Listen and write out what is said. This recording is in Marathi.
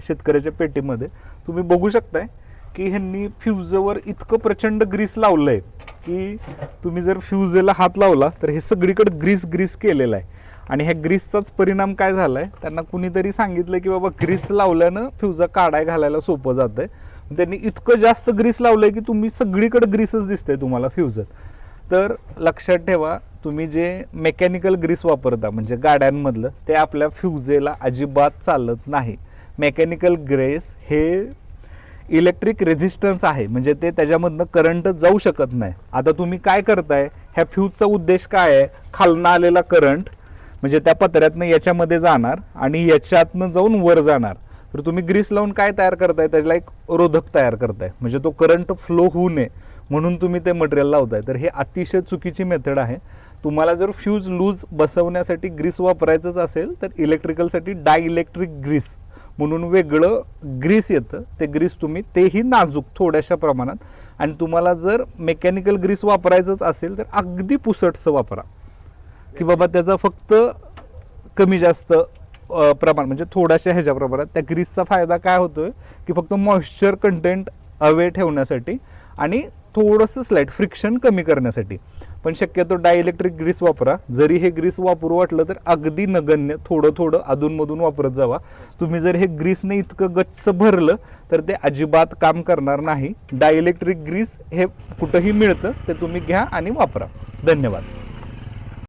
शेतकऱ्याच्या पेटीमध्ये तुम्ही बघू शकताय की ह्यांनी फ्यूजवर इतकं प्रचंड ग्रीस लावलंय की तुम्ही जर फ्यूजला हात लावला तर हे सगळीकडे ग्रीस केलेलं आहे. आणि ह्या ग्रीसचाच परिणाम काय झालाय, त्यांना कुणीतरी सांगितलं की बाबा ग्रीस लावल्यानं फ्यूजा काढाय घालायला सोपं जातंय. त्यांनी इतकं जास्त ग्रीस लावलंय की तुम्ही सगळीकडे ग्रीसच दिसतंय तुम्हाला फ्यूजर. तर लक्षात ठेवा, तुम्ही जे मेकॅनिकल ग्रीस वापरता म्हणजे गाड्यांमधलं ते आपल्या फ्यूजेला अजिबात चालत नाही. मेकॅनिकल ग्रीस हे इलेक्ट्रिक रेझिस्टन्स आहे, म्हणजे ते त्याच्यामधनं करंट जाऊ शकत नाही. आता तुम्ही काय करताय, ह्या फ्यूजचा उद्देश काय आहे, खालनं आलेला करंट म्हणजे त्या पत्र्यातनं याच्यामध्ये जाणार आणि याच्यातनं जाऊन वर जाणार. तर तुम्ही ग्रीस लावून काय तयार करताय, त्याला एक रोधक तयार करताय, म्हणजे तो करंट फ्लो होऊ नये म्हणून तुम्ही ते मटेरियल लावताय. तर हे अतिशय चुकीची मेथड आहे. तुम्हाला जर फ्यूज लूज बसवण्यासाठी ग्रीस वापरायचंच असेल तर इलेक्ट्रिकलसाठी डायइलेक्ट्रिक ग्रीस म्हणून वेगळं ग्रीस येतं. ते ग्रीस तुम्ही तेही नाजूक थोड्याशा प्रमाणात, आणि तुम्हाला जर मेकॅनिकल ग्रीस वापरायचंच असेल तर अगदी पुसटसं वापरा, की बाबा त्याचा फक्त कमी जास्त प्रमाण म्हणजे थोड्याशा ह्याच्या प्रमाणात. त्या ग्रीसचा फायदा काय होतोय की फक्त मॉइश्चर कंटेंट अवे ठेवण्यासाठी आणि थोडंसं स्लाइट फ्रिक्शन कमी करण्यासाठी. पण शक्यतो डायइलेक्ट्रिक ग्रीस वापरा. जरी हे ग्रीस वापरू वाटलं तर अगदी नगण्य थोडं अधूनमधून वापरत जावा. तुम्ही जर हे ग्रीसने इतकं गच्च भरलं तर ते अजिबात काम करणार नाही. डायइलेक्ट्रिक ग्रीस हे कुठंही मिळतं, ते तुम्ही घ्या आणि वापरा. धन्यवाद.